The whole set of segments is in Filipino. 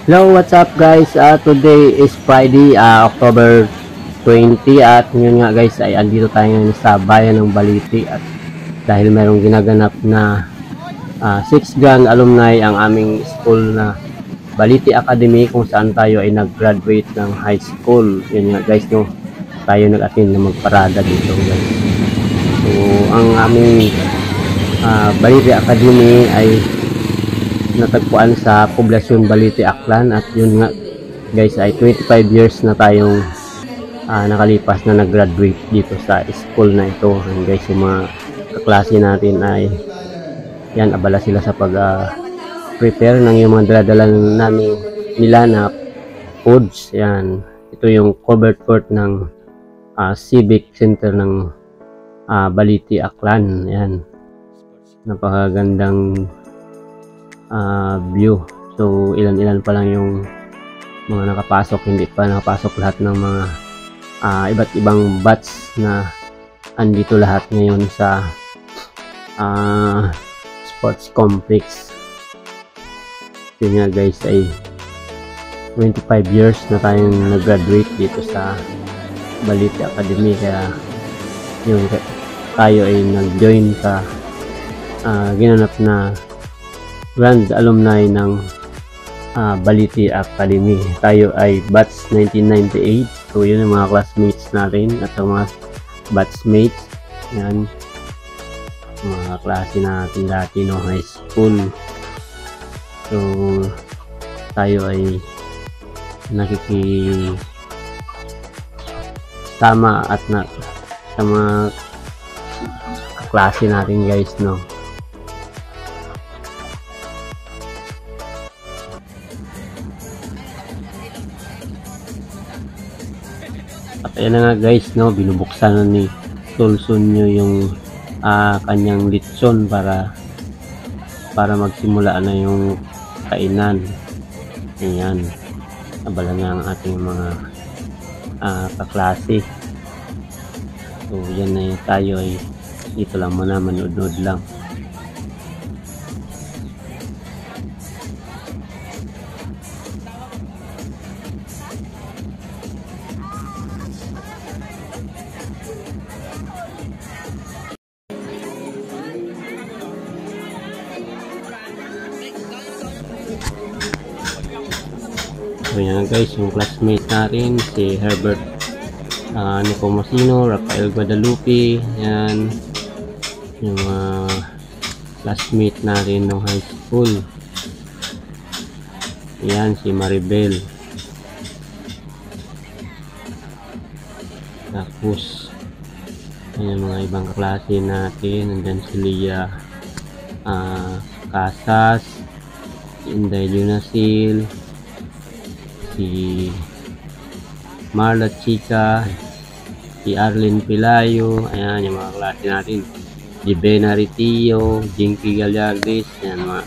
Hello, what's up guys? Today is Friday, October 20 at ngayon nga guys ay andito tayo ngayon sa bayan ng Baliti at dahil mayroong ginaganap na 6th Grand Alumni ang aming school na Baliti Academy kung saan tayo ay nag-graduate ng high school. Yun nga guys, no, tayo nag-attend na magparada dito guys. So, ang aming Baliti Academy ay natagpuan sa Poblasyon Baliti, Aklan at yun nga guys ay 25 years na tayong nakalipas na nag-graduate dito sa school na ito. And guys, yung mga kaklase natin ay yan, abala sila sa pag-prepare ng yung mga daladala namin nila na foods. Yan, ito yung covered court ng Civic Center ng Baliti, Aklan. Yan, napakagandang view. So ilan-ilan pa lang yung mga nakapasok, hindi pa nakapasok lahat ng mga iba't ibang batch na andito lahat ngayon sa sports complex. Yun nga guys ay 25 years na tayong nag-graduate dito sa Baliti Academy, kaya yun, tayo ay nag-join sa ginanap na Grand Alumni ng Baliti Academy. Tayo ay batch 1998. So yun ang mga classmates natin at ang mga batchmates. Yan, mga klase natin dati no high school. So tayo ay nakikisama at sa mga klase natin guys, no. At ayan na nga guys, no, binubuksan na ni Tulson nyo yung kanyang litson para magsimula na yung kainan. Ayan, abala na ang ating mga kaklase. So yan na yun, tayo ay dito lang muna, manood lang. So yan guys, yung classmate natin si Herbert Nepomuceno, Rafael Guadalupe, yan yung classmate natin ng high school. Yan si Maribel, tapos yan mga ibang kaklase natin. Nandyan si Lia Casas, Inday Lunasil, si Marla Chica, si Arlene Pilayo. Ayan yung mga klase natin, Jibena Ritio, Jinky Gallardes. Yan mga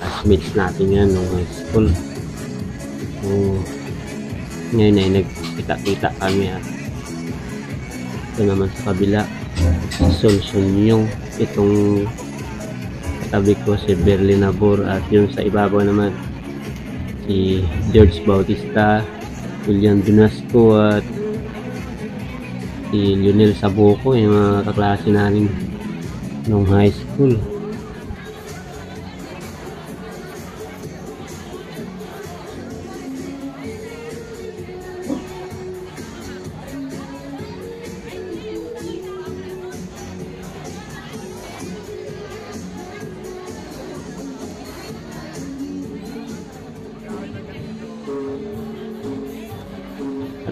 classmates natin yan nung high school. So ngayon ay nagkita-kita kami at ito naman sa kabila Solson yung itong katabi ko si Berlin Nabor, at yung sa ibabaw naman si George Bautista, William Dunasco at si Lionel Sabuco, yung mga kaklase namin nung high school.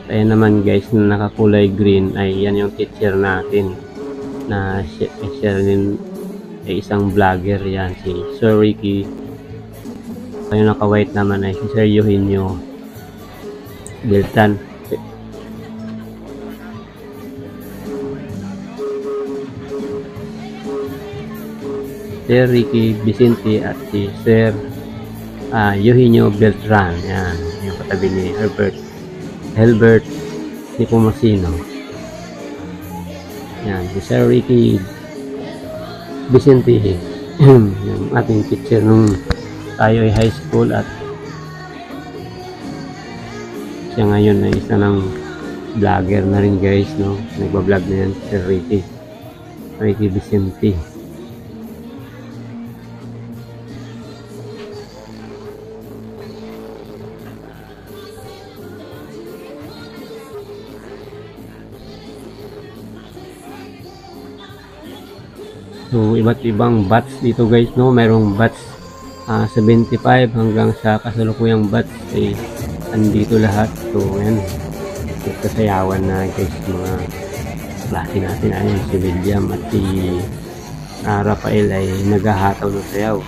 Ayan naman guys, na nakakulay green ay yan yung teacher natin na share din ay isang vlogger, yan si Sir Ricky. Yung naka-white naman ay si Sir Eugenio Beltan. Sir Ricky Vicente at si Sir Eugenio Beltran. Yan yung katabi ni Herbert Nepomuceno. Yan, si Sir Ricky Vicente yung ating teacher nung tayo ay high school, at siya ngayon na isa ng vlogger na rin guys, no? Nagbablog na yan si Ricky Vicente. So iba't ibang batch dito guys, no? Mayroong batch 75 hanggang sa kasalukuyang batch ay andito lahat. So yan, kasayawan na guys mga klase natin. Ayun si William at si Rafael ay naghahataw ng sayaw.